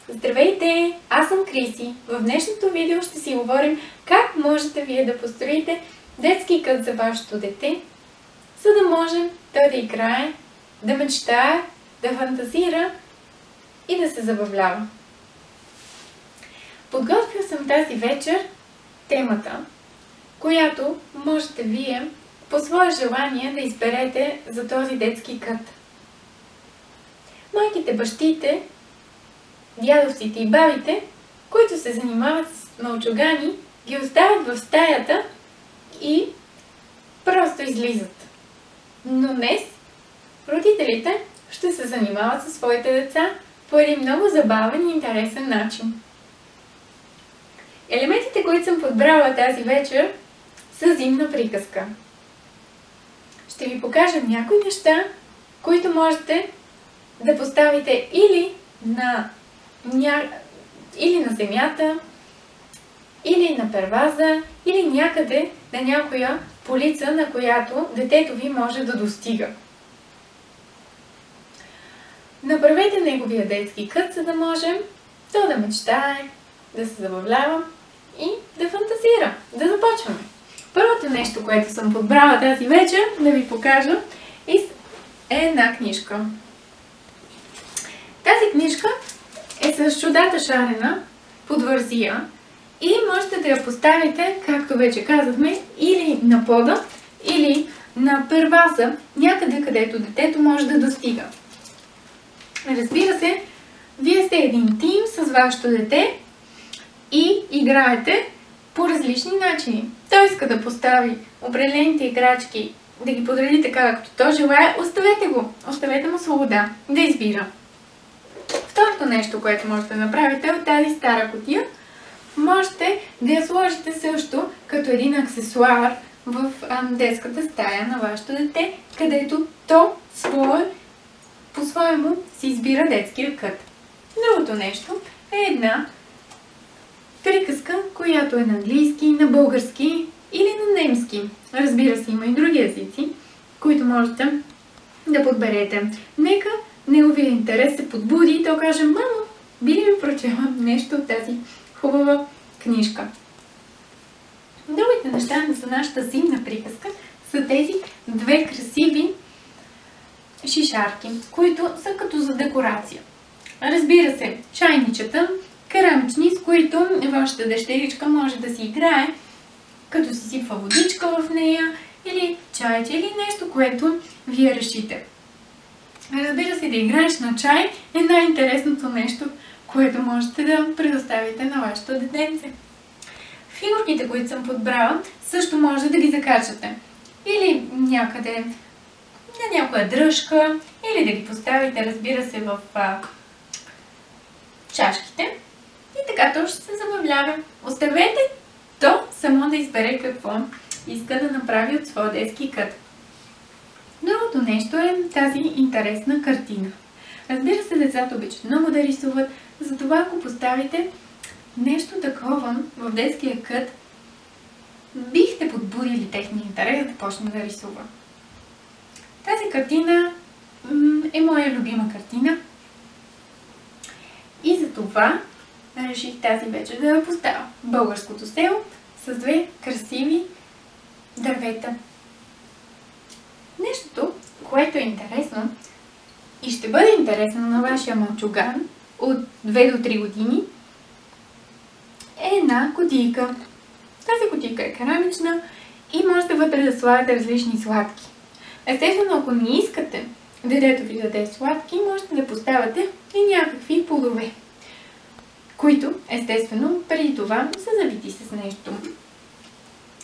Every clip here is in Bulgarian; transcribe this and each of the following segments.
Здравейте! Аз съм Криси. В днешното видео ще си говорим как можете вие да построите детски кът за вашето дете, за да може да играе, да мечтае, да фантазира и да се забавлява. Подготвил съм тази вечер темата, която можете вие по свое желание да изберете за този детски кът. Майките, бащите, дядовците и бабите, които се занимават с мълчугани, ги оставят в стаята и просто излизат. Но днес родителите ще се занимават със своите деца по един много забавен и интересен начин. Елементите, които съм подбрала тази вечер, са зимна приказка. Ще ви покажа някои неща, които можете да поставите или на земята, или на перваза, или някъде на някоя полица, на която детето ви може да достига. Направете неговия детски кът, за да може то да мечтае, да се забавлява и да фантазира. Да започваме. Първото нещо, което съм подбрала тази вечер, да ви покажа, е една книжка. Тази книжка е с чудата шарена под вързия и можете да я поставите, както вече казахме, или на пода, или на перваза, някъде където детето може да достига. Разбира се, вие сте един тим с вашето дете и играете по различни начини. Той иска да постави определените играчки, да ги подреди така, както то желае, оставете го. Оставете му свобода да избира. Второто нещо, което можете да направите от тази стара кутия, можете да я сложите също като един аксесуар в детската стая на вашето дете, където то по-своему си избира детския кът. Другото нещо е една приказка, която е на английски, на български или на немски. Разбира се, има и други езици, които можете да подберете. Нека неговия интерес се подбуди и то каже: мамо, би ли ми прочела нещо от тази хубава книжка? Другите неща за нашата зимна приказка са тези две красиви шишарки, които са като за декорация. Разбира се, чайничета, керамични, с които вашата дъщеричка може да си играе, като си сипва водичка в нея, или чайче, или нещо, което вие решите. Разбира се, да играеш на чай е най-интересното нещо, което можете да предоставите на вашето детенце. Фигурките, които съм подбрала, също може да ги закачате. Или някъде на някоя дръжка, или да ги поставите, разбира се, в чашките. И така то ще се забавлява. Оставете то само да избере какво иска да направи от своя детски кът. Другото нещо е тази интересна картина. Разбира се, децата обичат много да рисуват, затова ако поставите нещо такова в детския кът, бихте подбудили техния интерес да почне да рисува. Тази картина е моя любима картина и затова реших тази вечер да я поставя. Българското село с две красиви дървета. Нещото, което е интересно и ще бъде интересно на вашия мълчуган от 2 до 3 години, е една кутийка. Тази кутийка е керамична и можете вътре да слагате различни сладки. Естествено, ако не искате детето ви да даде сладки, можете да поставяте и някакви плодове, които, естествено, преди това са завити с нещо,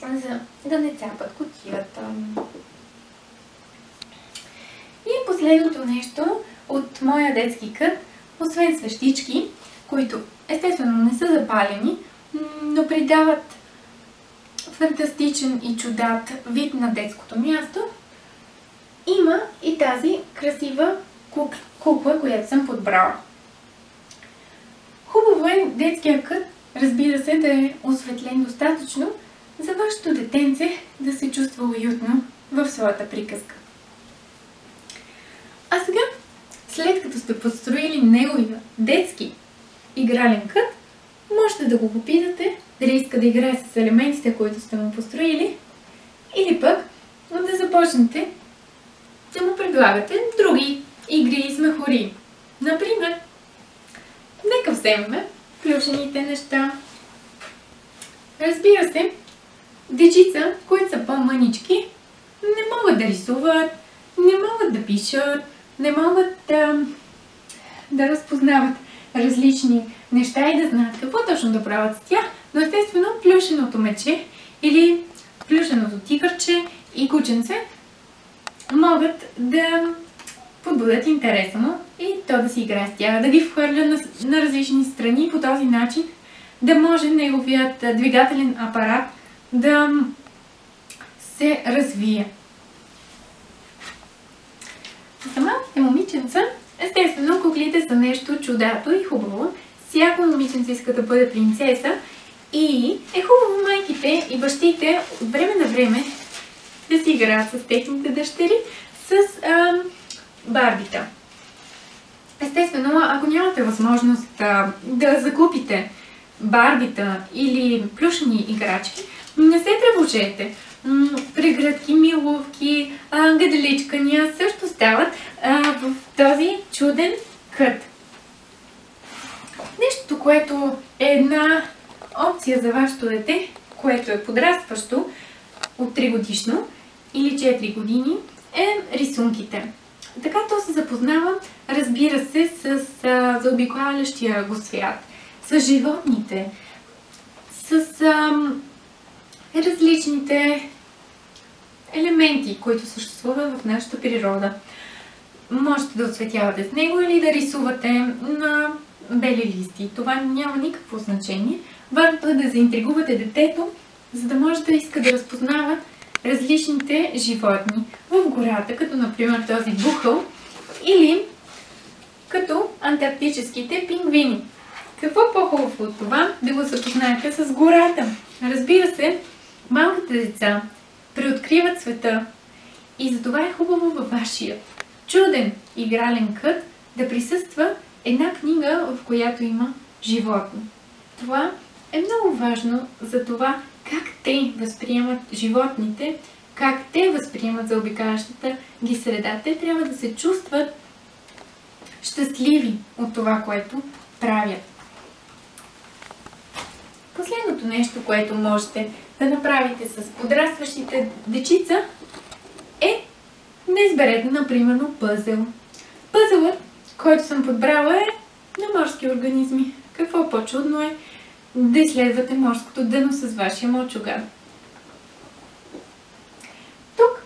за да не цапат кутията. И последното нещо от моя детски кът, освен свещички, които естествено не са запалени, но придават фантастичен и чудат вид на детското място, има и тази красива кукла, която съм подбрала. Хубаво е детския кът, разбира се, да е осветлен достатъчно, за вашето детенце да се чувства уютно в своята приказка. А сега, след като сте построили неговия детски игрален кът, можете да го попитате дали иска да играе с елементите, които сте му построили, или пък да започнете да му предлагате други игри и смехори. Например, нека вземем плюшените неща. Разбира се, дечица, които са по-мънички, не могат да рисуват, не могат да пишат, не могат да разпознават различни неща и да знаят какво точно да правят с тях, но естествено плюшеното мече или плюшеното тигърче и кученце могат да подбудят интереса му и то да си играе с тях, да ги вхвърля на различни страни, по този начин да може неговият двигателен апарат да се развие. За малките момиченца, естествено, куклите са нещо чудато и хубаво. Всяко момиченце иска да бъде принцеса и е хубаво майките и бащите от време на време да си играят с техните дъщери с барбита. Естествено, ако нямате възможност да закупите барбита или плюшени играчки, не се тревожете. Прегръдки, милувки, гаделичкания също стават в този чуден кът. Нещо, което е една опция за вашето дете, което е подрастващо от 3 годишно или 4 години, е рисунките. Така то се запознава, разбира се, с заобикалящия го свят, с животните, с различните елементи, които съществуват в нашата природа. Можете да осветявате с него или да рисувате на бели листи. Това няма никакво значение. Важното е да заинтригувате детето, за да може да иска да разпознава различните животни в гората, като например този бухъл или като антарктическите пингвини. Какво по-хубаво от това да го запознаете с гората? Разбира се, малките деца преоткриват света и затова е хубаво във вашия чуден игрален кът да присъства една книга, в която има животни. Това е много важно за това как те възприемат животните, как те възприемат заобикалящата ги среда. Те трябва да се чувстват щастливи от това, което правят. Последното нещо, което можете да направите с подрастващите дечица е да изберете, например, пъзел. Пъзелът, който съм подбрала, е на морски организми. Какво по-чудно е да изследвате морското дъно с вашия мълчуган. Тук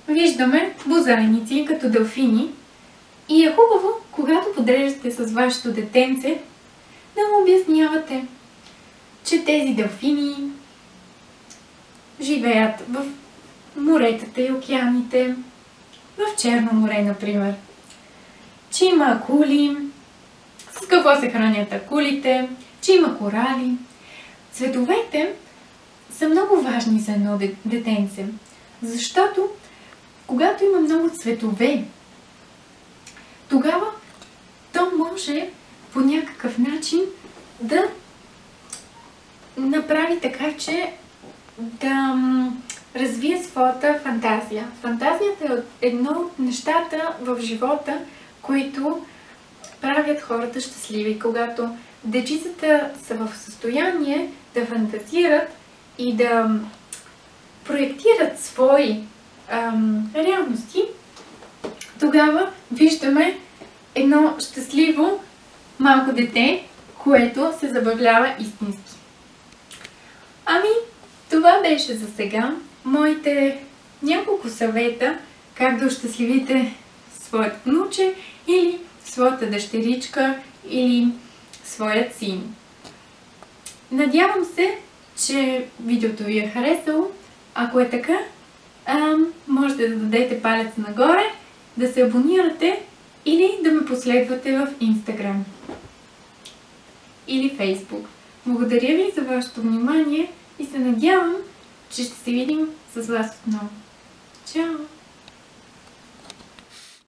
виждаме бозайници като делфини и е хубаво, когато подреждате с вашето детенце, да му обяснявате, че тези делфини живеят в моретата и океаните, в Черно море, например. Че има акули, с какво се хранят акулите, че има корали. Цветовете са много важни за едно детенце, защото когато има много цветове, тогава то може по някакъв начин да направи така, че да развие своята фантазия. Фантазията е едно от нещата в живота, които правят хората щастливи. Когато дечицата са в състояние да фантазират и да проектират свои реалности, тогава виждаме едно щастливо малко дете, което се забавлява истински. Ами, това беше за сега. Моите няколко съвета как да ощастливите своят внуче или своята дъщеричка или своят син. Надявам се, че видеото ви е харесало. Ако е така, можете да дадете палец нагоре, да се абонирате или да ме последвате в Instagram или Facebook. Благодаря ви за вашето внимание и се надявам, че ще се видим с вас отново. Чао!